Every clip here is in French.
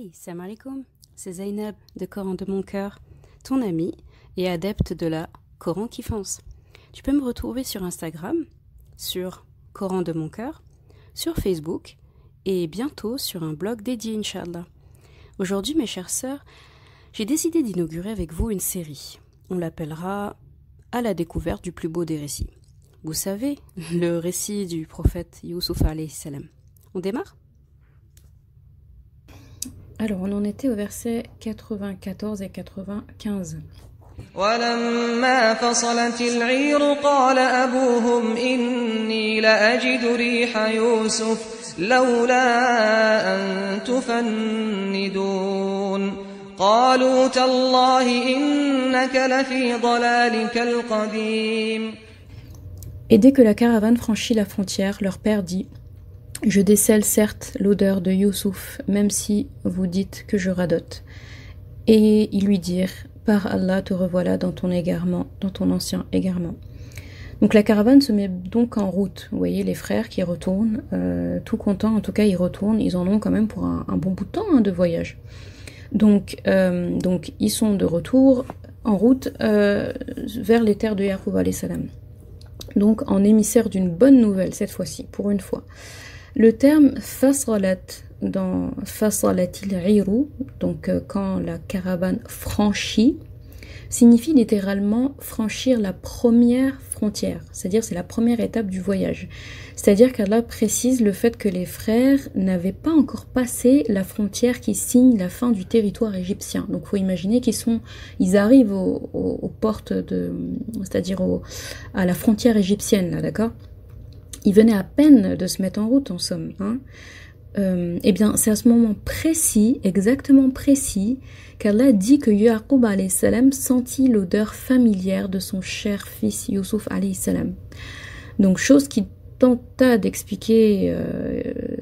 Hey, salam alaikum, c'est Zainab de Coran de mon cœur, ton amie et adepte de la Coran qui fonce. Tu peux me retrouver sur Instagram, sur Coran de mon cœur, sur Facebook et bientôt sur un blog dédié, Inch'Allah. Aujourd'hui, mes chères sœurs, j'ai décidé d'inaugurer avec vous une série. On l'appellera « À la découverte du plus beau des récits ». Vous savez, le récit du prophète Youssouf alayhi salam. On démarre ? Alors, on en était au verset 94 et 95. ولما فصلت العير قال أبوهم إني لأجد ريح يوسف لولا أن تفندون قالوا تالله إنك لفي ضلالك القديم. Et dès que la caravane franchit la frontière, leur père dit: Je décèle certes l'odeur de Youssouf, même si vous dites que je radote. Et ils lui dirent: Par Allah, te revoilà dans ton égarement, dans ton ancien égarement. Donc la caravane se met donc en route. Vous voyez les frères qui retournent, tout contents, en tout cas ils retournent, ils en ont quand même pour un bon bout de temps de voyage. Donc ils sont de retour en route vers les terres de Yaqub alayhi salam. Donc en émissaire d'une bonne nouvelle cette fois-ci, pour une fois. Le terme fasalat dans fasalatil iru, donc quand la caravane franchit, signifie littéralement franchir la première frontière, c'est-à-dire c'est la première étape du voyage. C'est-à-dire qu'Allah précise le fait que les frères n'avaient pas encore passé la frontière qui signe la fin du territoire égyptien. Donc il faut imaginer ils arrivent aux portes c'est-à-dire à la frontière égyptienne, là, d'accord ? Ils venaient à peine de se mettre en route, en somme. Eh bien, c'est à ce moment précis, exactement précis, qu'Allah dit que Yaqub alayhi salam sentit l'odeur familière de son cher fils Youssouf alayhi salam. Donc, chose qui tenta d'expliquer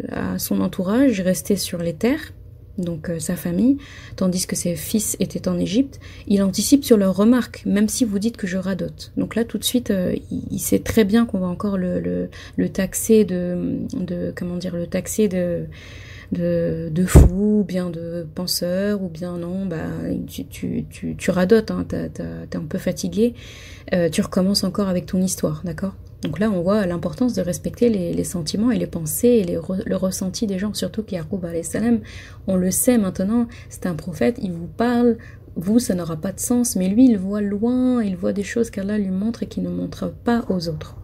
à son entourage, resté sur les terres, donc sa famille, tandis que ses fils étaient en Égypte. Il anticipe sur leurs remarques, même si vous dites que je radote. Donc là, tout de suite, il sait très bien qu'on va encore le taxer le taxer de fou, ou bien de penseur, ou bien non, tu radotes, hein, t'es un peu fatigué, tu recommences encore avec ton histoire, d'accord ? Donc là, on voit l'importance de respecter les sentiments et les pensées et le ressenti des gens, surtout qu'Yaqub alayhi salam, on le sait maintenant, c'est un prophète, il vous parle, vous, ça n'aura pas de sens, mais lui, il voit loin, il voit des choses qu'Allah lui montre et qu'il ne montre pas aux autres.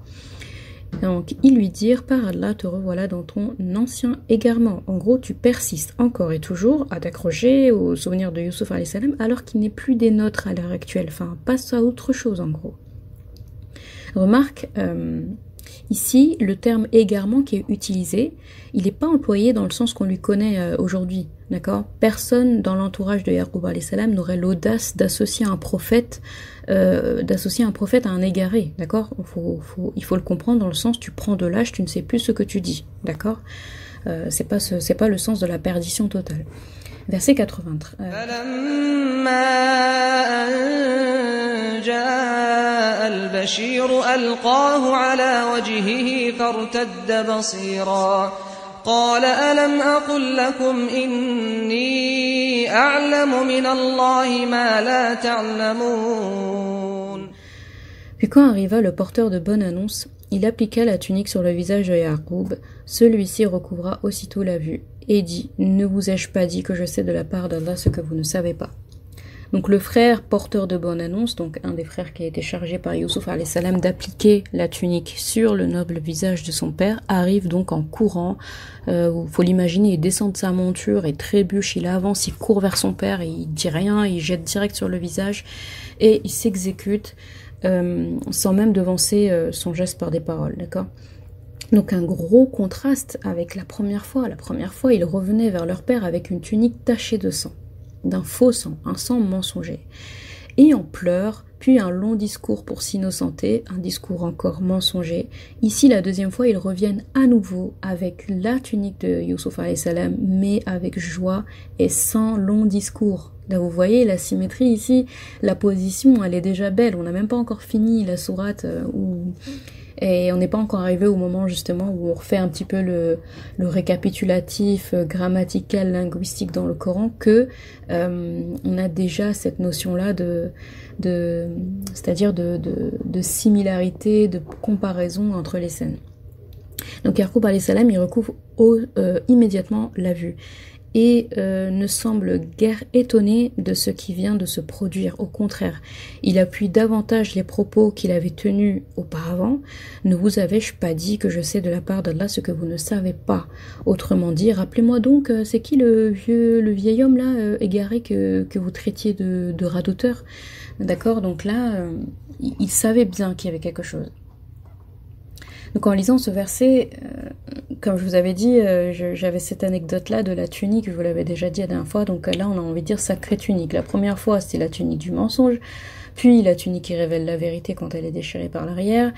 Donc, ils lui dirent: Par Allah, te revoilà dans ton ancien égarement. En gros, tu persistes encore et toujours à t'accrocher au souvenir de Youssouf alayhi salam, alors qu'il n'est plus des nôtres à l'heure actuelle. Enfin, passe à autre chose, en gros. Remarque, ici, le terme égarement qui est utilisé, il n'est pas employé dans le sens qu'on lui connaît aujourd'hui, d'accord ? Personne dans l'entourage de Yaqub alayhi salam n'aurait l'audace d'associer un prophète à un égaré, d'accord ? Il faut le comprendre dans le sens, tu prends de l'âge, tu ne sais plus ce que tu dis, d'accord ? C'est pas le sens de la perdition totale. Verset 93. جاء البشير ألقاه على وجهه فارتد بصيرا قال ألم أقل لكم إني أعلم من الله ما لا تعلمون. Puis quand arriva le porteur de bonne annonce, il appliqua la tunique sur le visage de Yaqub. Celui-ci recouvra aussitôt la vue et dit: Ne vous ai-je pas dit que je sais de la part d'Allah ce que vous ne savez pas? Donc le frère porteur de bonne annonce, donc un des frères qui a été chargé par Youssouf alayhi salam d'appliquer la tunique sur le noble visage de son père, arrive donc en courant. Faut l'imaginer, il descend de sa monture et trébuche, il avance, il court vers son père, et il dit rien, il jette direct sur le visage et il s'exécute sans même devancer son geste par des paroles, d'accord ? Donc un gros contraste avec la première fois. La première fois, ils revenaient vers leur père avec une tunique tachée de sang, d'un faux sang, un sang mensonger, et en pleurs, puis un long discours pour s'innocenter, un discours encore mensonger. Ici, la deuxième fois, ils reviennent à nouveau avec la tunique de Youssouf alayhi salam, mais avec joie et sans long discours. Là, vous voyez la symétrie ici, la position, elle est déjà belle. On n'a même pas encore fini la sourate où Et on n'est pas encore arrivé au moment justement où on refait un petit peu le récapitulatif grammatical, linguistique dans le Coran, que on a déjà cette notion-là c'est-à-dire de similarité, de comparaison entre les scènes. Donc Yaqub alayhi salam, il recouvre immédiatement la vue et ne semble guère étonné de ce qui vient de se produire. Au contraire, il appuie davantage les propos qu'il avait tenus auparavant. Ne vous avais-je pas dit que je sais de la part d'Allah ce que vous ne savez pas? Autrement dit, rappelez-moi donc, c'est qui le vieil homme là, égaré que vous traitiez de radoteur? D'accord, donc là, il savait bien qu'il y avait quelque chose. Donc en lisant ce verset, comme je vous avais dit, j'avais cette anecdote-là de la tunique, je vous l'avais déjà dit la dernière fois, donc là on a envie de dire sacrée tunique. La première fois c'était la tunique du mensonge, puis la tunique qui révèle la vérité quand elle est déchirée par l'arrière,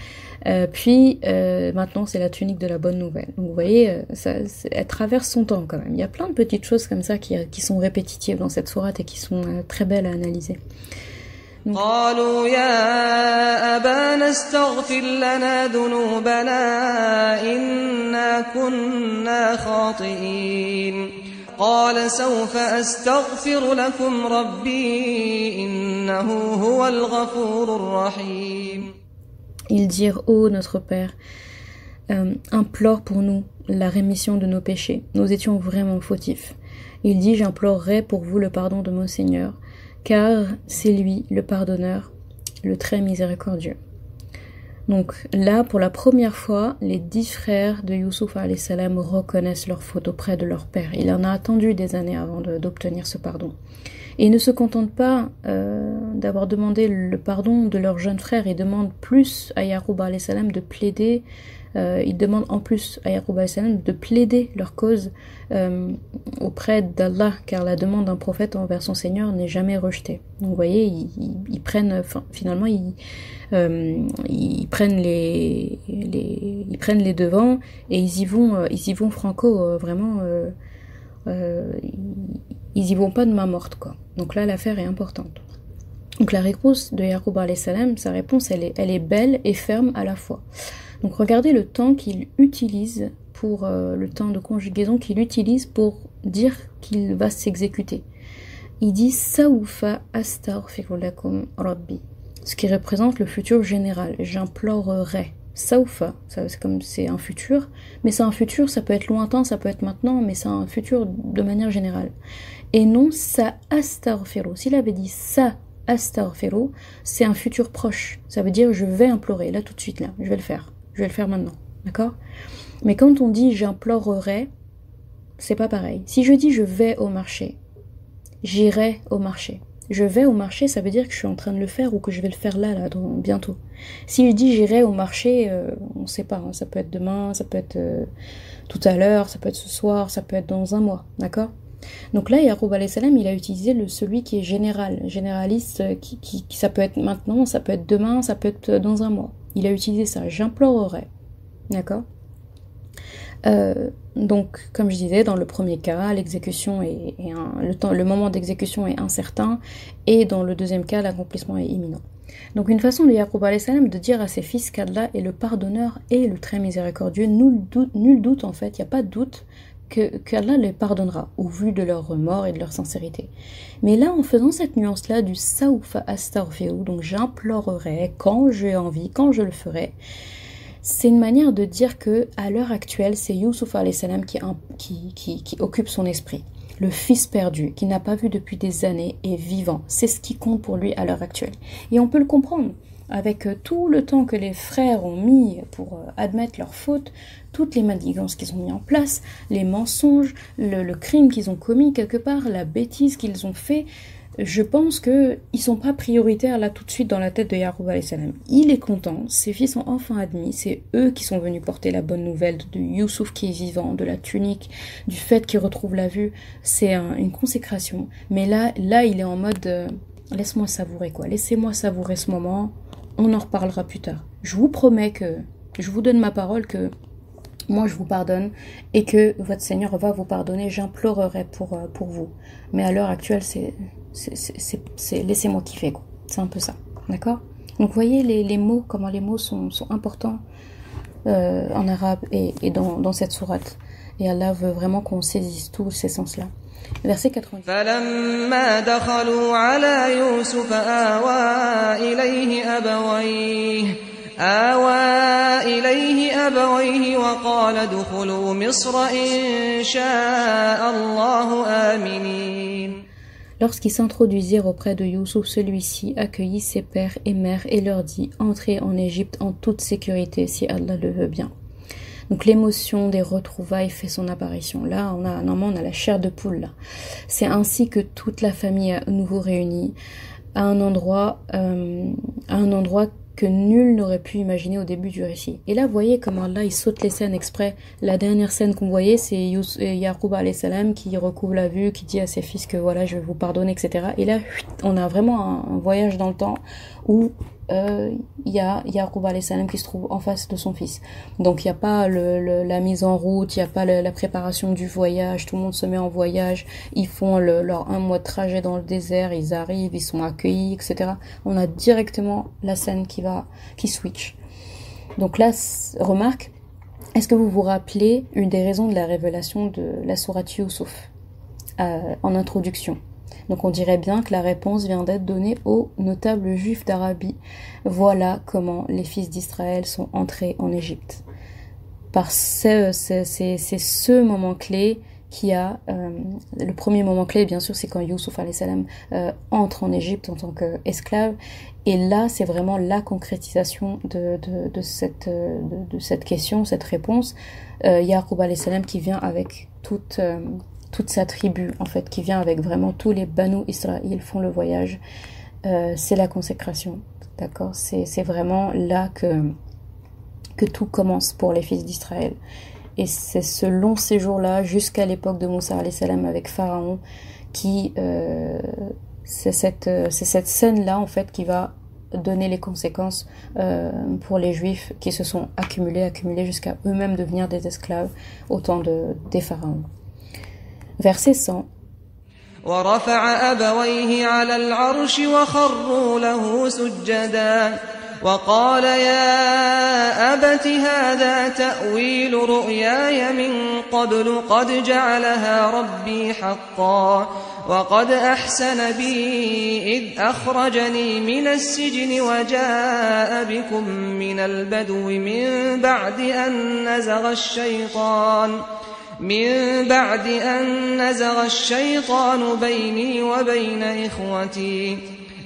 puis maintenant c'est la tunique de la bonne nouvelle. Donc vous voyez, elle traverse son temps quand même. Il y a plein de petites choses comme ça qui sont répétitives dans cette sourate et qui sont très belles à analyser. قالوا يا أبانا استغفر لنا ذنوبنا إنا كنا خاطئين قال سوف أستغفر لكم ربي إنه هو الغفور الرحيم. Ils dirent, ô notre Père, implore pour nous la rémission de nos péchés. Nous étions vraiment fautifs. Il dit, j'implorerai pour vous le pardon de mon Seigneur, car c'est lui le pardonneur, le très miséricordieux. Donc là, pour la première fois, les 10 frères de Youssouf alayhi salam reconnaissent leur faute auprès de leur père. Il en a attendu des années avant d'obtenir ce pardon. Et ils ne se contentent pas d'avoir demandé le pardon de leur jeune frère, ils demandent plus à Yaqub alayhi salam de plaider. Ils demandent en plus à Yaqub alayhi salam de plaider leur cause auprès d'Allah, car la demande d'un prophète envers son Seigneur n'est jamais rejetée. Donc vous voyez, ils prennent, finalement, ils prennent les devants et ils y vont franco, vraiment. Ils y vont pas de main morte, quoi. Donc là, l'affaire est importante. Donc la réponse de Yaqub alayhi salam, sa réponse, elle est belle et ferme à la fois. Donc regardez le temps qu'il utilise pour le temps de conjugaison qu'il utilise pour dire qu'il va s'exécuter. Il dit Sawfa astaghfiru lakum rabbi, ce qui représente le futur général. J'implorerai. Sawfa, c'est un futur, mais c'est un futur, ça peut être lointain, ça peut être maintenant, mais c'est un futur de manière générale. Et non sa astaghfiru. S'il avait dit sa astaghfiru, c'est un futur proche. Ça veut dire je vais implorer, là tout de suite, là, je vais le faire. Je vais le faire maintenant, d'accord? Mais quand on dit j'implorerai, c'est pas pareil. Si je dis je vais au marché, j'irai au marché. Je vais au marché, ça veut dire que je suis en train de le faire ou que je vais le faire là bientôt. Si je dis j'irai au marché, on sait pas, hein, ça peut être demain, ça peut être tout à l'heure, ça peut être ce soir, ça peut être dans un mois, d'accord? Donc là, Yaqub alayhi salam, il a utilisé celui qui est généraliste, qui ça peut être maintenant, ça peut être demain, ça peut être dans un mois. Il a utilisé ça, j'implorerai, d'accord? Donc, comme je disais, dans le premier cas, l'exécution le moment d'exécution est incertain, et dans le deuxième cas, l'accomplissement est imminent. Donc, une façon de Yaqub alayhi salam de dire à ses fils qu'Allah est le pardonneur et le très miséricordieux, nul doute en fait, il n'y a pas de doute qu'Allah les pardonnera, au vu de leur remords et de leur sincérité. Mais là, en faisant cette nuance-là du Sawfa astaghfiru, donc j'implorerai quand j'ai envie, quand je le ferai, c'est une manière de dire que à l'heure actuelle, c'est Youssouf alayhi salam qui occupe son esprit. Le fils perdu, qui n'a pas vu depuis des années, est vivant. C'est ce qui compte pour lui à l'heure actuelle. Et on peut le comprendre. Avec tout le temps que les frères ont mis pour admettre leur faute, toutes les manigances qu'ils ont mis en place, les mensonges, le crime qu'ils ont commis quelque part, la bêtise qu'ils ont fait, je pense qu'ils ne sont pas prioritaires là tout de suite dans la tête de Yaqub alayhi salam. Il est content, ses fils ont enfin admis, c'est eux qui sont venus porter la bonne nouvelle de Youssouf qui est vivant, de la tunique, du fait qu'il retrouve la vue, c'est une consécration. Mais là il est en mode laisse-moi savourer quoi, laissez-moi savourer ce moment. On en reparlera plus tard. Je vous promets que, je vous donne ma parole que moi je vous pardonne et que votre Seigneur va vous pardonner. J'implorerai pour vous. Mais à l'heure actuelle, c'est laissez-moi kiffer quoi. C'est un peu ça, d'accord? Donc vous voyez les mots, comment les mots sont importants en arabe et dans cette sourate. Et Allah veut vraiment qu'on saisisse tous ces sens-là. Verset 90. فلما دخلوا على يوسف آوى إليه أبويه وقال ادخلوا مصر إن شاء الله آمنين. Lorsqu'ils s'introduisirent auprès de Youssouf, celui-ci accueillit ses pères et mères et leur dit « Entrez en Égypte en toute sécurité si Allah le veut bien ». Donc l'émotion des retrouvailles fait son apparition. Là, normalement, on a la chair de poule. Là. C'est ainsi que toute la famille est à nouveau réunie à un endroit que nul n'aurait pu imaginer au début du récit. Et là, vous voyez comment Allah, il saute les scènes exprès. La dernière scène qu'on voyait, c'est Yaqub alayhi salam qui recouvre la vue, qui dit à ses fils que voilà, je vais vous pardonner, etc. Et là, on a vraiment un voyage dans le temps où il y a Yaqub alayhi salam qui se trouve en face de son fils. Donc il n'y a pas la mise en route, il n'y a pas la préparation du voyage, tout le monde se met en voyage, ils font leur 1 mois de trajet dans le désert, ils arrivent, ils sont accueillis, etc. On a directement la scène qui switch. Donc là, remarque, est-ce que vous vous rappelez une des raisons de la révélation de la sourate Youssouf en introduction? Donc on dirait bien que la réponse vient d'être donnée aux notables juifs d'Arabie. Voilà comment les fils d'Israël sont entrés en Égypte. C'est ce moment clé qui a... le premier moment clé, bien sûr, c'est quand Youssouf alayhi salam entre en Égypte en tant qu'esclave. Et là, c'est vraiment la concrétisation de cette question, cette réponse. Yaqub alayhi salam qui vient avec toute sa tribu, en fait, qui vient avec vraiment tous les Banu Israël font le voyage. C'est la consécration, d'accord? C'est vraiment là que tout commence pour les fils d'Israël. Et c'est ce long séjour-là, jusqu'à l'époque de Moussa alayhi salam avec Pharaon, c'est cette scène-là, en fait, qui va donner les conséquences pour les Juifs qui se sont accumulés jusqu'à eux-mêmes devenir des esclaves au temps des pharaons. Verset 100. ورفع أبويه على العرش وخروا له سجدا وقال يا أبت هذا تأويل رؤياي من قبل قد جعلها ربي حقا وقد أحسن بي إذ أخرجني من السجن وجاء بكم من البدو من بعد أن نزغ الشيطان بيني وبين إخوتي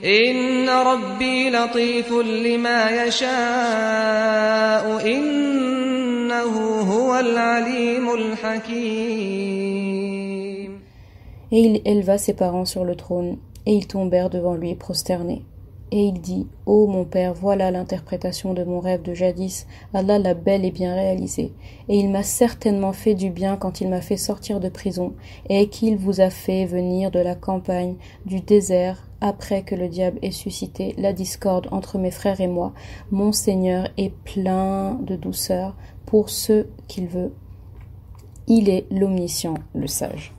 إن ربي لطيف لما يشاء إنه هو العليم الحكيم. Et il éleva ses parents sur le trône, et ils tombèrent devant lui prosternés. Et il dit, « Ô mon père, voilà l'interprétation de mon rêve de jadis, Allah l'a bel et bien réalisé. Et il m'a certainement fait du bien quand il m'a fait sortir de prison, et qu'il vous a fait venir de la campagne, du désert, après que le diable ait suscité la discorde entre mes frères et moi. Mon Seigneur est plein de douceur pour ceux qu'il veut. Il est l'omniscient, le sage. »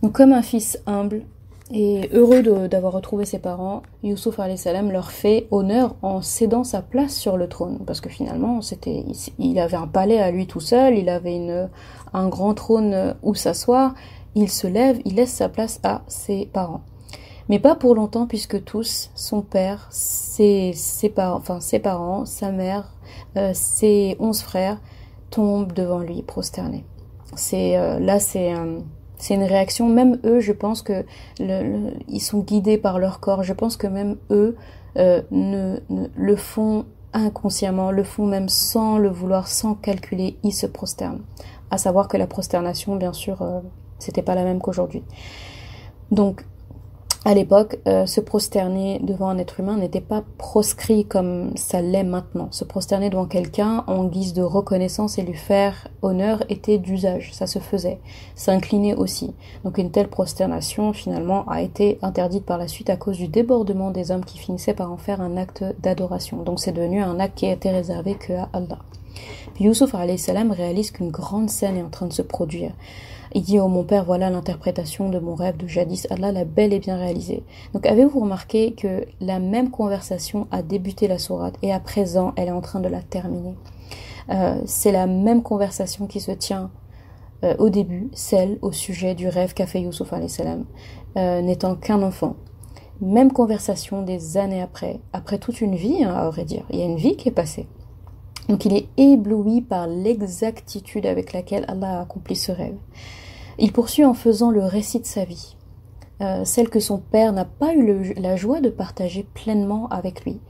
Donc comme un fils humble, et heureux d'avoir retrouvé ses parents, Youssouf alayhi salam leur fait honneur en cédant sa place sur le trône. Parce que finalement, il avait un palais à lui tout seul, il avait un grand trône où s'asseoir. Il se lève, il laisse sa place à ses parents. Mais pas pour longtemps, puisque tous, son père, ses parents, sa mère, ses 11 frères, tombent devant lui, prosternés. C'est une réaction, même eux, je pense que ils sont guidés par leur corps. Je pense que même eux le font inconsciemment, le font même sans le vouloir, sans calculer, ils se prosternent. À savoir que la prosternation, bien sûr, c'était pas la même qu'aujourd'hui. Donc, à l'époque, se prosterner devant un être humain n'était pas proscrit comme ça l'est maintenant. Se prosterner devant quelqu'un en guise de reconnaissance et lui faire honneur était d'usage, ça se faisait. S'incliner aussi. Donc une telle prosternation, finalement, a été interdite par la suite à cause du débordement des hommes qui finissaient par en faire un acte d'adoration. Donc c'est devenu un acte qui était réservé que à Allah. Puis Youssouf alayhi salam réalise qu'une grande scène est en train de se produire. Il dit, oh mon père, voilà l'interprétation de mon rêve de jadis, Allah l'a bel et bien réalisé. Donc avez-vous remarqué que la même conversation a débuté la sourate et à présent elle est en train de la terminer. C'est la même conversation qui se tient au début, celle au sujet du rêve qu'a fait Youssouf alayhi salam, n'étant qu'un enfant. Même conversation des années après toute une vie, hein, à vrai dire. Il y a une vie qui est passée. Donc il est ébloui par l'exactitude avec laquelle Allah a accompli ce rêve. Il poursuit en faisant le récit de sa vie, celle que son père n'a pas eu la joie de partager pleinement avec lui.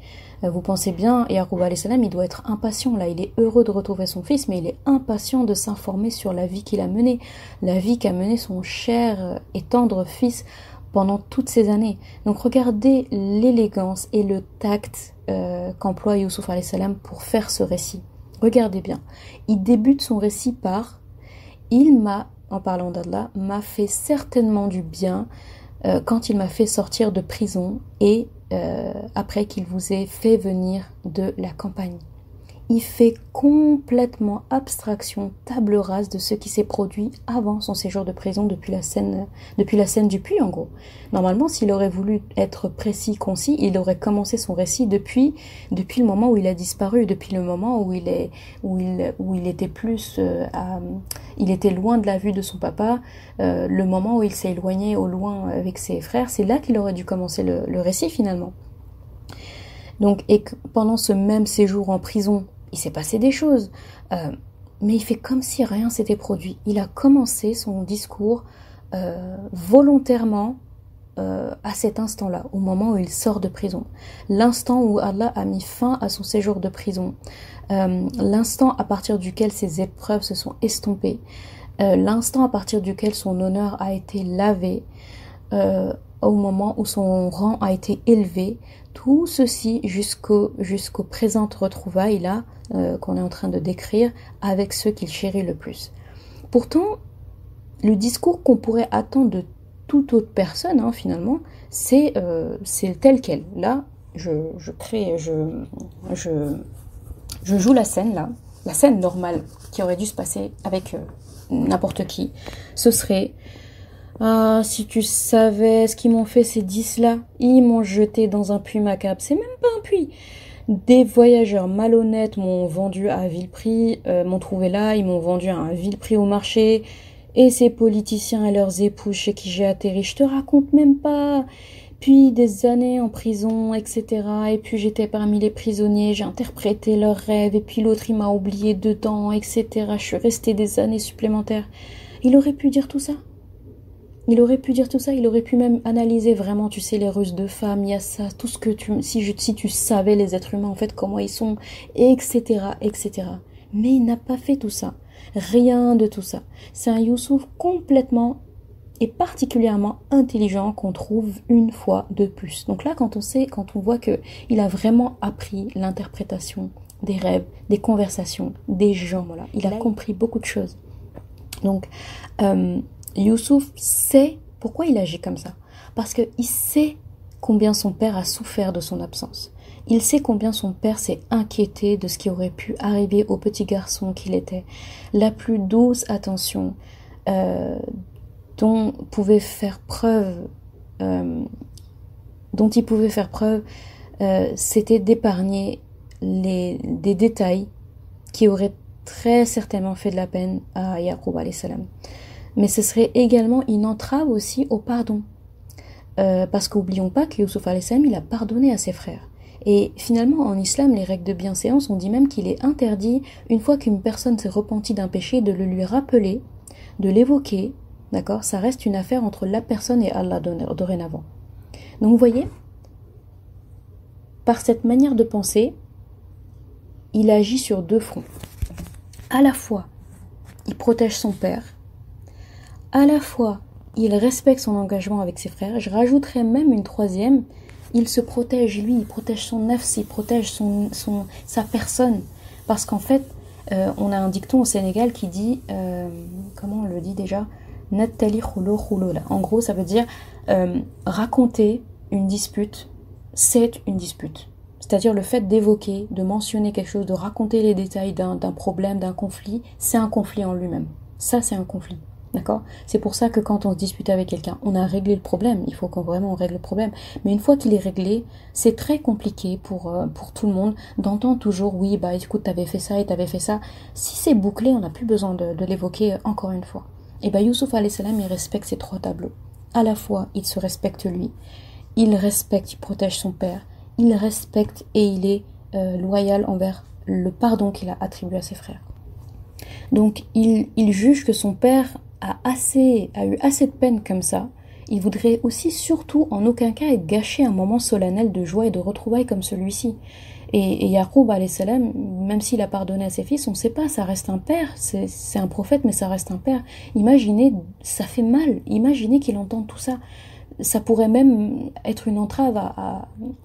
Vous pensez bien, Yaqub alayhi salam, il doit être impatient là, il est heureux de retrouver son fils, mais il est impatient de s'informer sur la vie qu'il a menée, la vie qu'a menée son cher et tendre fils pendant toutes ces années. Donc regardez l'élégance et le tact qu'emploie Youssouf alayhi salam pour faire ce récit. Regardez bien. Il débute son récit par « Il m'a, en parlant d'Allah, m'a fait certainement du bien quand il m'a fait sortir de prison et après qu'il vous ait fait venir de la campagne. » Il fait complètement abstraction, table rase de ce qui s'est produit avant son séjour de prison depuis la scène du puits en gros. Normalement, s'il aurait voulu être précis, concis, il aurait commencé son récit depuis le moment où il a disparu, depuis le moment où il était plus il était loin de la vue de son papa, le moment où il s'est éloigné au loin avec ses frères, c'est là qu'il aurait dû commencer le récit finalement. Donc, et pendant ce même séjour en prison, il s'est passé des choses, mais il fait comme si rien s'était produit. Il a commencé son discours volontairement à cet instant-là, au moment où il sort de prison. L'instant où Allah a mis fin à son séjour de prison, l'instant à partir duquel ses épreuves se sont estompées, l'instant à partir duquel son honneur a été lavé, au moment où son rang a été élevé, tout ceci jusqu'aux présentes retrouvailles là qu'on est en train de décrire avec ceux qu'il chérit le plus. Pourtant, le discours qu'on pourrait attendre de toute autre personne, hein, finalement, c'est tel quel. Là, je joue la scène là, la scène normale qui aurait dû se passer avec n'importe qui. Ce serait: ah, si tu savais ce qu'ils m'ont fait ces 10 là, ils m'ont jeté dans un puits macabre. C'est même pas un puits. Des voyageurs malhonnêtes m'ont vendu à vil prix, m'ont trouvé là, ils m'ont vendu à un vil prix au marché. Et ces politiciens et leurs épouses chez qui j'ai atterri, je te raconte même pas. Puis des années en prison, etc. Et puis j'étais parmi les prisonniers, j'ai interprété leurs rêves, et puis l'autre il m'a oublié dedans, etc. Je suis restée des années supplémentaires. Il aurait pu dire tout ça. Il aurait pu dire tout ça, il aurait pu même analyser vraiment, tu sais, les ruses de femmes, il y a ça, tout ce que si tu savais les êtres humains, en fait, comment ils sont, etc., etc. Mais il n'a pas fait tout ça. Rien de tout ça. C'est un Youssouf complètement et particulièrement intelligent qu'on trouve une fois de plus. Donc là, quand on voit que il a vraiment appris l'interprétation des rêves, des conversations, des gens, voilà. Il a compris beaucoup de choses. Donc, Youssouf sait pourquoi il agit comme ça. Parce qu'il sait combien son père a souffert de son absence. Il sait combien son père s'est inquiété de ce qui aurait pu arriver au petit garçon qu'il était. La plus douce attention dont il pouvait faire preuve, c'était d'épargner des détails qui auraient très certainement fait de la peine à Yaqub alayhi salam. Mais ce serait également une entrave aussi au pardon. Parce qu'oublions pas que Youssouf alayhi salam, il a pardonné à ses frères. Et finalement, en islam, les règles de bienséance, on dit même qu'il est interdit, une fois qu'une personne s'est repentie d'un péché, de le lui rappeler, de l'évoquer, d'accord? Ça reste une affaire entre la personne et Allah dorénavant. Donc vous voyez, par cette manière de penser, il agit sur deux fronts. À la fois, il protège son père, à la fois, il respecte son engagement avec ses frères. Je rajouterais même une troisième, il se protège lui, il protège son nafs, il protège sa personne. Parce qu'en fait, on a un dicton au Sénégal qui dit, comment on le dit déjà? Nattali khulo khulo là. En gros, ça veut dire raconter une dispute, c'est une dispute. C'est-à-dire le fait d'évoquer, de mentionner quelque chose, de raconter les détails d'un problème, d'un conflit, c'est un conflit en lui-même. Ça, c'est un conflit. D'accord? C'est pour ça que quand on se dispute avec quelqu'un, on a réglé le problème. Il faut qu'on vraiment règle le problème. Mais une fois qu'il est réglé, c'est très compliqué pour tout le monde d'entendre toujours, oui, bah écoute, t'avais fait ça et t'avais fait ça. Si c'est bouclé, on n'a plus besoin de l'évoquer encore une fois. Et bah Youssouf alayhi salam, il respecte ces trois tableaux. À la fois, il se respecte lui, il respecte, il protège son père, il respecte et il est loyal envers le pardon qu'il a attribué à ses frères. Donc il juge que son père a eu assez de peine comme ça. Il voudrait aussi surtout en aucun cas gâcher un moment solennel de joie et de retrouvailles comme celui-ci. Et Yaqub alayhi salam, même s'il a pardonné à ses fils, on ne sait pas, ça reste un père, c'est un prophète mais ça reste un père. Imaginez, ça fait mal, imaginez qu'il entende tout ça. Ça pourrait même être une entrave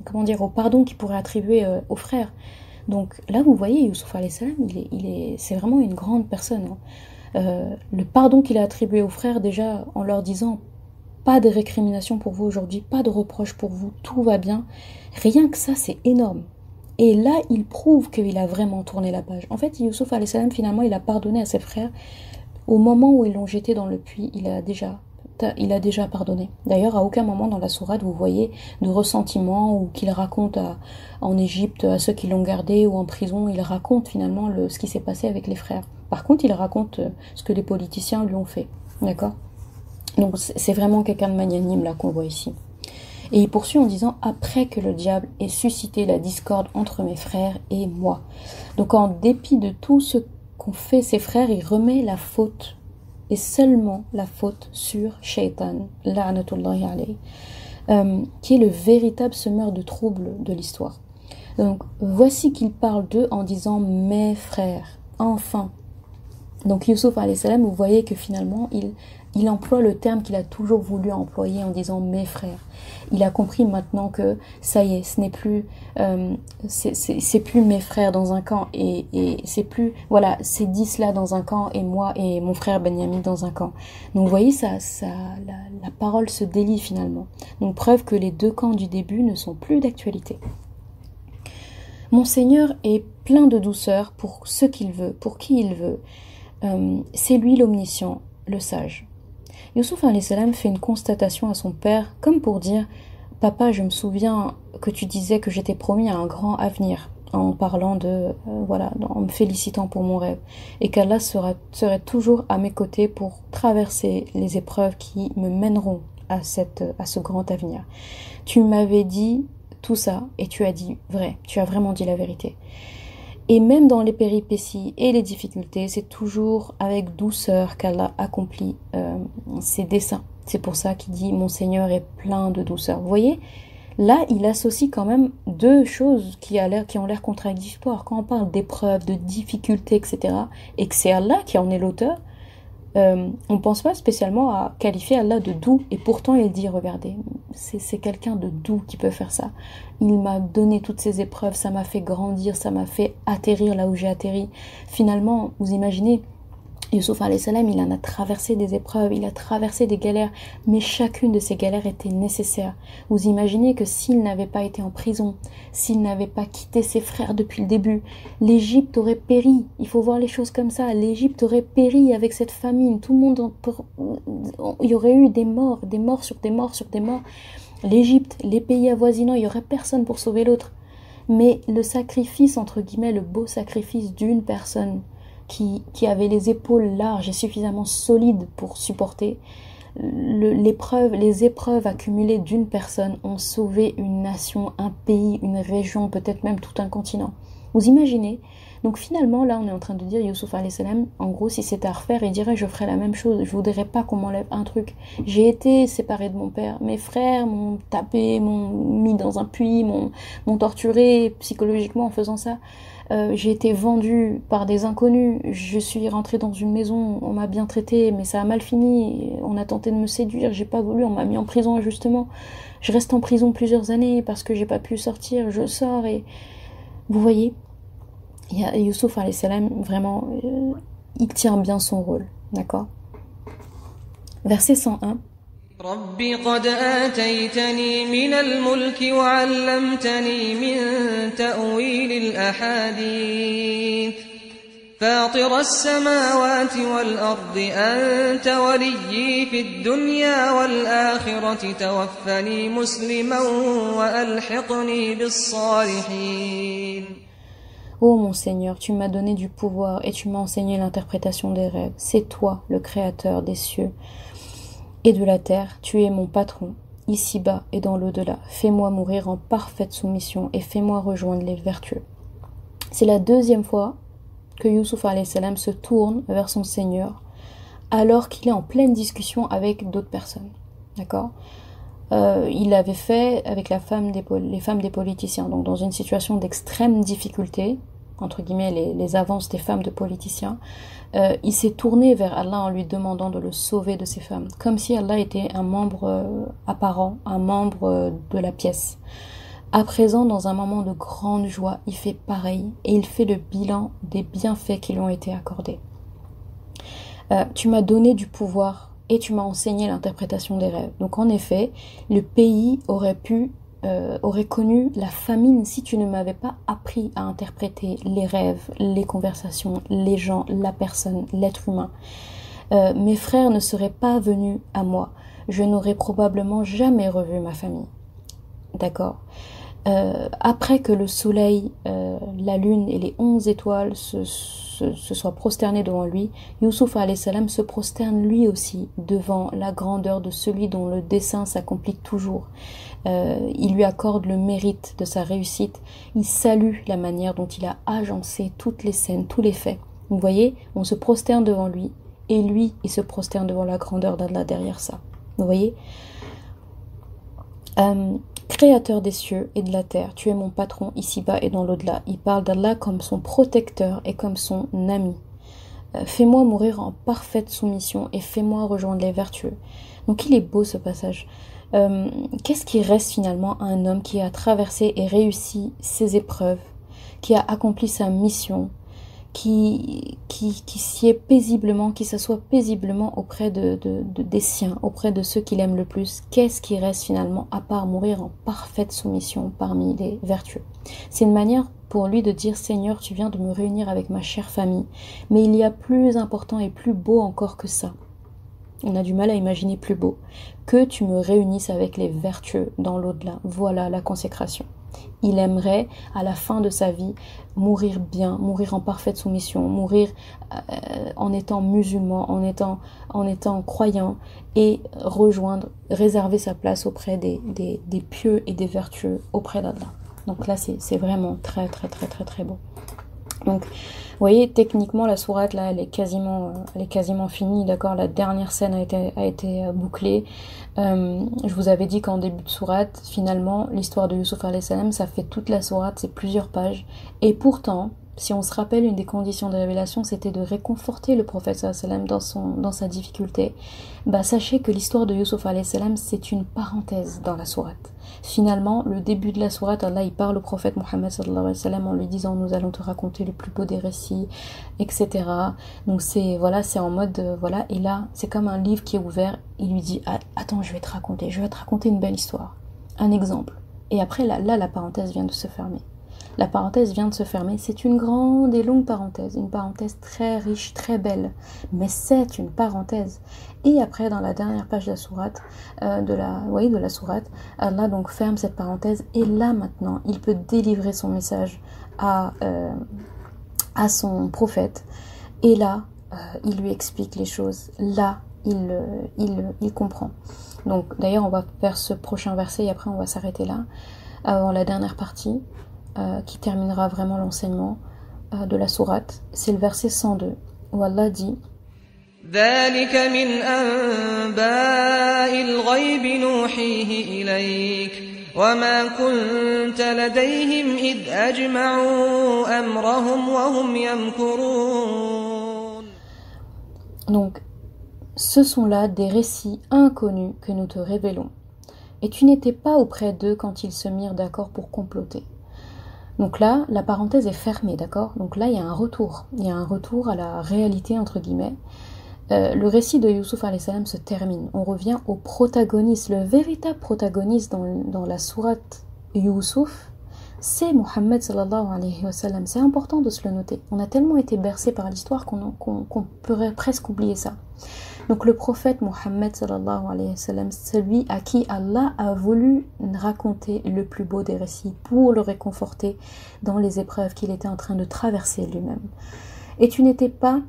comment dire, au pardon qu'il pourrait attribuer aux frères. Donc là vous voyez, Youssouf alayhi salam, c'est vraiment une grande personne. Le pardon qu'il a attribué aux frères, déjà en leur disant pas de récrimination pour vous aujourd'hui, pas de reproche pour vous, tout va bien. Rien que ça, c'est énorme. Et là, il prouve qu'il a vraiment tourné la page. En fait, Youssouf alayhi salam, finalement, il a pardonné à ses frères. Au moment où ils l'ont jeté dans le puits, il a déjà pardonné. D'ailleurs, à aucun moment dans la sourate, vous voyez de ressentiment ou qu'il raconte en Égypte à ceux qui l'ont gardé ou en prison, il raconte finalement ce qui s'est passé avec les frères. Par contre, il raconte ce que les politiciens lui ont fait. D'accord ? Donc, c'est vraiment quelqu'un de magnanime là qu'on voit ici. Et il poursuit en disant « Après que le diable ait suscité la discorde entre mes frères et moi. » Donc, en dépit de tout ce qu'ont fait ses frères, il remet la faute, et seulement la faute sur Shaitan, la'natullahi alayhi, qui est le véritable semeur de troubles de l'histoire. Donc, voici qu'il parle d'eux en disant « Mes frères », enfin. Donc, Youssouf alayhi salam, vous voyez que finalement, il emploie le terme qu'il a toujours voulu employer en disant mes frères. Il a compris maintenant que ça y est, ce n'est plus, c'est plus mes frères dans un camp et c'est plus, voilà, c'est 10 là dans un camp et moi et mon frère Benyamin dans un camp. Donc vous voyez, la parole se délie finalement. Donc preuve que les deux camps du début ne sont plus d'actualité. Mon Seigneur est plein de douceur pour ce qu'il veut, pour qui il veut. C'est lui l'omniscient, le sage. Youssouf alayhi salam fait une constatation à son père, comme pour dire « Papa, je me souviens que tu disais que j'étais promis à un grand avenir », en parlant en me félicitant pour mon rêve, et qu'Allah serait toujours à mes côtés pour traverser les épreuves qui me mèneront à ce grand avenir. Tu m'avais dit tout ça, et tu as dit vrai, tu as vraiment dit la vérité. Et même dans les péripéties et les difficultés, c'est toujours avec douceur qu'Allah accomplit ses desseins. C'est pour ça qu'il dit « Mon Seigneur est plein de douceur ». Vous voyez, là, il associe quand même deux choses qui ont l'air contradictoires. Quand on parle d'épreuves, de difficultés, etc., et que c'est Allah qui en est l'auteur, on ne pense pas spécialement à qualifier Allah de doux, et pourtant il dit, regardez, c'est quelqu'un de doux qui peut faire ça. Il m'a donné toutes ces épreuves, ça m'a fait grandir, ça m'a fait atterrir là où j'ai atterri. Finalement, vous imaginez, Youssouf alayhi salam, il en a traversé des épreuves, il a traversé des galères, mais chacune de ces galères était nécessaire. Vous imaginez que s'il n'avait pas été en prison, s'il n'avait pas quitté ses frères depuis le début, l'Égypte aurait péri. Il faut voir les choses comme ça. L'Égypte aurait péri avec cette famine. Tout le monde, il y aurait eu des morts sur des morts sur des morts. L'Égypte, les pays avoisinants, il n'y aurait personne pour sauver l'autre. Mais le sacrifice, entre guillemets, le beau sacrifice d'une personne qui avait les épaules larges et suffisamment solides pour supporter les épreuves accumulées d'une personne ont sauvé une nation, un pays, une région, peut-être même tout un continent. Vous imaginez? Donc finalement, là, on est en train de dire, Youssouf alayhi salam, en gros, si c'était à refaire, il dirait, je ferais la même chose. Je voudrais pas qu'on m'enlève un truc. J'ai été séparé de mon père. Mes frères m'ont tapé, m'ont mis dans un puits, m'ont torturé psychologiquement en faisant ça. J'ai été vendue par des inconnus. Je suis rentrée dans une maison, on m'a bien traitée, mais ça a mal fini. On a tenté de me séduire, j'ai pas voulu, on m'a mis en prison injustement. Je reste en prison plusieurs années parce que j'ai pas pu sortir. Je sors et vous voyez, Youssouf alayhi salam, vraiment, il tient bien son rôle, d'accord? Verset 101. رب قد آتيتني من الملك وعلمتني من تأويل الأحاديث فاطر السماوات والأرض أنت وليي في الدنيا والآخرة توفني مسلما وألحقني بالصالحين. Ô mon Seigneur, tu m'as donné du pouvoir et tu m'as enseigné l'interprétation des rêves. C'est toi, le Créateur des cieux et de la terre. Tu es mon patron, ici-bas et dans l'au-delà. Fais-moi mourir en parfaite soumission et fais-moi rejoindre les vertueux. C'est la deuxième fois que Youssouf alayhi salam se tourne vers son Seigneur alors qu'il est en pleine discussion avec d'autres personnes. D'accord ? Il l'avait fait avec les femmes des politiciens, donc dans une situation d'extrême difficulté, entre guillemets les avances des femmes de politiciens, il s'est tourné vers Allah en lui demandant de le sauver de ces femmes, comme si Allah était un membre apparent, un membre de la pièce. À présent, dans un moment de grande joie, il fait pareil et il fait le bilan des bienfaits qui lui ont été accordés. Tu m'as donné du pouvoir et tu m'as enseigné l'interprétation des rêves. Donc en effet, le pays aurait connu la famine si tu ne m'avais pas appris à interpréter les rêves, les conversations, les gens, la personne, l'être humain. Mes frères ne seraient pas venus à moi. Je n'aurais probablement jamais revu ma famille. D'accord ? Après que le soleil, la lune et les 11 étoiles se soient prosternés devant lui, Youssouf alayhi salam se prosterne lui aussi devant la grandeur de celui dont le dessein s'accomplit toujours. Il lui accorde le mérite de sa réussite. Il salue la manière dont il a agencé toutes les scènes, tous les faits. Vous voyez, on se prosterne devant lui et lui, il se prosterne devant la grandeur d'Allah derrière ça. Vous voyez ? Créateur des cieux et de la terre, tu es mon patron ici-bas et dans l'au-delà. Il parle d'Allah comme son protecteur et comme son ami. Fais-moi mourir en parfaite soumission et fais-moi rejoindre les vertueux. Donc il est beau ce passage. Qu'est-ce qui reste finalement à un homme qui a traversé et réussi ses épreuves, qui a accompli sa mission, qui s'y est paisiblement, qui s'assoit paisiblement auprès des siens, auprès de ceux qu'il aime le plus? Qu'est-ce qui reste finalement à part mourir en parfaite soumission parmi les vertueux? C'est une manière pour lui de dire: Seigneur, tu viens de me réunir avec ma chère famille, mais il y a plus important et plus beau encore que ça. On a du mal à imaginer plus beau que tu me réunisses avec les vertueux dans l'au-delà. Voilà la consécration. Il aimerait, à la fin de sa vie, mourir bien, mourir en parfaite soumission, mourir en étant musulman, en étant croyant, et réserver sa place auprès des pieux et des vertueux auprès d'Allah. Donc là, c'est vraiment très, très, très, très, très beau. Donc, vous voyez, techniquement, la sourate, là, elle est quasiment finie, d'accord. La dernière scène a été bouclée. Je vous avais dit qu'en début de sourate, finalement, l'histoire de Youssouf alayhi salam, ça fait toute la sourate, c'est plusieurs pages. Et pourtant, si on se rappelle, une des conditions de révélation, c'était de réconforter le prophète sallallahu alayhi wa sallam dans sa difficulté. Bah, sachez que l'histoire de Youssouf alayhi salam, c'est une parenthèse dans la sourate. Finalement, le début de la sourate, Allah, il parle au prophète Mohammed sallallahu alayhi wa sallam en lui disant: nous allons te raconter le plus beau des récits, etc. Donc c'est en mode, voilà, et là, c'est comme un livre qui est ouvert, il lui dit: attends, je vais te raconter une belle histoire, un exemple. Et après, là, la parenthèse vient de se fermer. La parenthèse vient de se fermer, c'est une grande et longue parenthèse, une parenthèse très riche, très belle, mais c'est une parenthèse. Et après, dans la dernière page de la sourate, de la sourate, Allah donc ferme cette parenthèse, et là maintenant, il peut délivrer son message à son prophète, et là, il lui explique les choses, là, il comprend. Donc d'ailleurs, on va faire ce prochain verset, et après on va s'arrêter là, avant la dernière partie, qui terminera vraiment l'enseignement de la sourate. C'est le verset 102 où Allah dit: ذلك من أنباء الغيب نوحيه إليك وما كنت لديهم إذ أجمعوا أمرهم وهم يمكرون. Donc, ce sont là des récits inconnus que nous te révélons, et tu n'étais pas auprès d'eux quand ils se mirent d'accord pour comploter. Donc là, la parenthèse est fermée, d'accord? Donc là, il y a un retour à la réalité, entre guillemets. Le récit de Youssouf alayhi salam se termine. On revient au protagoniste, le véritable protagoniste dans la sourate Youssouf, c'est Mohammed sallallahu alayhi wa sallam. C'est important de se le noter. On a tellement été bercé par l'histoire qu'on pourrait presque oublier ça. Donc le prophète Mohammed sallallahu alayhi wa sallam, celui à qui Allah a voulu raconter le plus beau des récits pour le réconforter dans les épreuves qu'il était en train de traverser lui-même. Et tu n'étais pas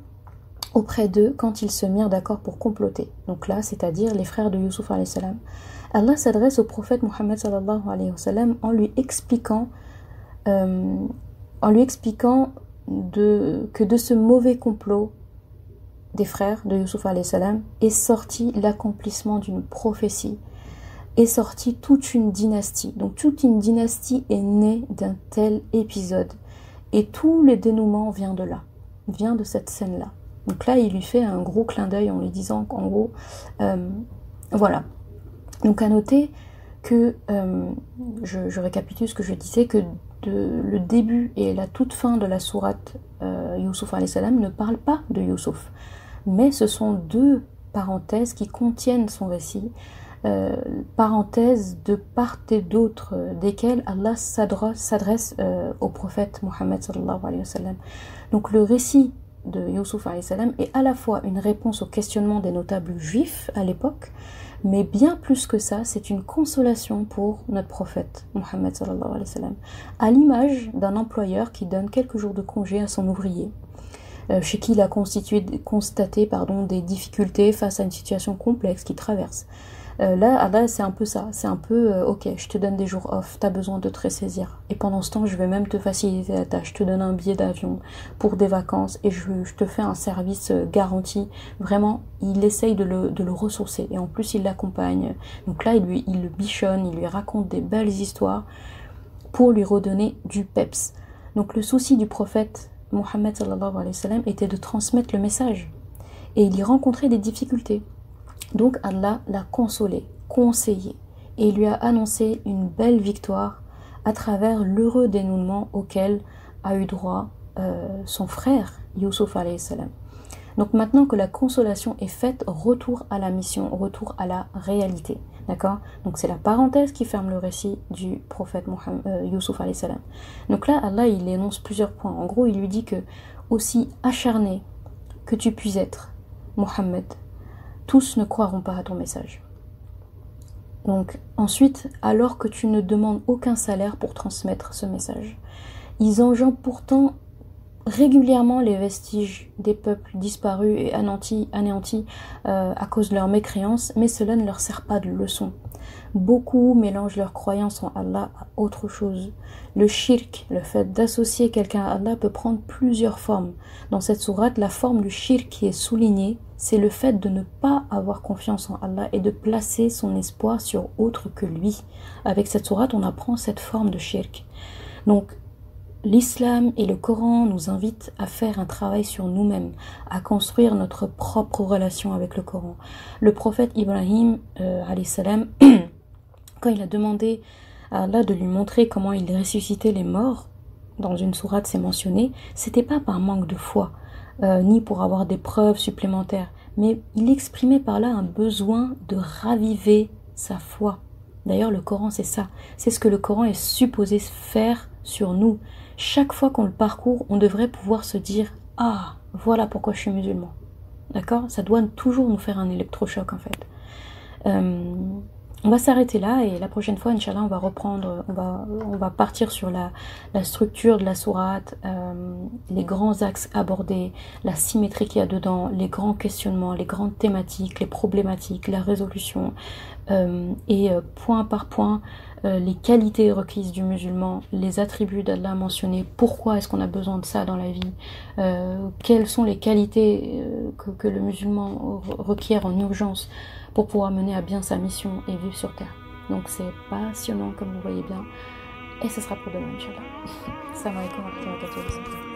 auprès d'eux quand ils se mirent d'accord pour comploter. Donc là, c'est-à-dire les frères de Youssouf alayhi salam. Allah s'adresse au prophète Mohammed sallallahu alayhi wa sallam en lui expliquant que de ce mauvais complot des frères de Youssouf alayhi salam est sorti l'accomplissement d'une prophétie, est sorti toute une dynastie. Donc toute une dynastie est née d'un tel épisode. Et tout le dénouement vient de là, vient de cette scène-là. Donc là, il lui fait un gros clin d'œil en lui disant qu'en gros, voilà. Donc à noter que, je récapitule ce que je disais, que le début et la toute fin de la sourate Youssouf alayhi salam ne parlent pas de Youssouf. Mais ce sont deux parenthèses qui contiennent son récit, parenthèses de part et d'autre, desquelles Allah s'adresse au prophète Mohammed sallallahu alayhi wa sallam. Donc le récit de Youssouf alayhi salam est à la fois une réponse au questionnement des notables juifs à l'époque, mais bien plus que ça, c'est une consolation pour notre prophète Mohammed sallallahu alayhi wa sallam, à l'image d'un employeur qui donne quelques jours de congé à son ouvrier, chez qui il a constaté des difficultés face à une situation complexe qu'il traverse. Là c'est un peu ça, c'est un peu ok, je te donne des jours off, t'as besoin de te ressaisir, et pendant ce temps je vais même te faciliter la tâche, je te donne un billet d'avion pour des vacances et je te fais un service garanti. Vraiment, il essaye de le ressourcer, et en plus il l'accompagne. Donc là il le bichonne, il lui raconte des belles histoires pour lui redonner du peps. Donc le souci du prophète Mohammed sallallahu alayhi wa sallam était de transmettre le message, et il y rencontrait des difficultés. Donc Allah l'a consolé, conseillé, et lui a annoncé une belle victoire à travers l'heureux dénouement auquel a eu droit son frère Youssouf alayhi salam. Donc maintenant que la consolation est faite, retour à la mission, retour à la réalité. D'accord? Donc c'est la parenthèse qui ferme le récit du prophète Youssouf alayhi salam. Donc là, Allah il énonce plusieurs points. En gros, il lui dit que aussi acharné que tu puisses être, Mohammed, tous ne croiront pas à ton message. Donc ensuite, alors que tu ne demandes aucun salaire pour transmettre ce message, ils engendrent pourtant régulièrement les vestiges des peuples disparus et anéantis à cause de leur mécréance, mais cela ne leur sert pas de leçon. Beaucoup mélangent leur croyance en Allah à autre chose. Le shirk, le fait d'associer quelqu'un à Allah, peut prendre plusieurs formes. Dans cette sourate, la forme du shirk qui est soulignée, c'est le fait de ne pas avoir confiance en Allah et de placer son espoir sur autre que lui. Avec cette sourate, on apprend cette forme de shirk. Donc, l'islam et le Coran nous invitent à faire un travail sur nous-mêmes, à construire notre propre relation avec le Coran. Le prophète Ibrahim, alayhi salam, quand il a demandé à Allah de lui montrer comment il ressuscitait les morts, dans une sourate c'est mentionné, c'était pas par manque de foi, ni pour avoir des preuves supplémentaires, mais il exprimait par là un besoin de raviver sa foi. D'ailleurs le Coran c'est ça, c'est ce que le Coran est supposé faire sur nous. Chaque fois qu'on le parcourt, on devrait pouvoir se dire « Ah, voilà pourquoi je suis musulman ». D'accord? Ça doit toujours nous faire un électrochoc en fait. On va s'arrêter là, et la prochaine fois, Inch'Allah, on va reprendre, on va partir sur la structure de la sourate, les grands axes abordés, la symétrie qu'il y a dedans, les grands questionnements, les grandes thématiques, les problématiques, la résolution, et point par point, les qualités requises du musulman, les attributs d'Allah mentionnés, pourquoi est-ce qu'on a besoin de ça dans la vie, quelles sont les qualités que le musulman requiert en urgence pour pouvoir mener à bien sa mission et vivre sur terre. Donc c'est passionnant comme vous voyez bien, et ce sera pour demain, Inch'Allah. Salam alaikum wa rahmatullahi wa barakatuh.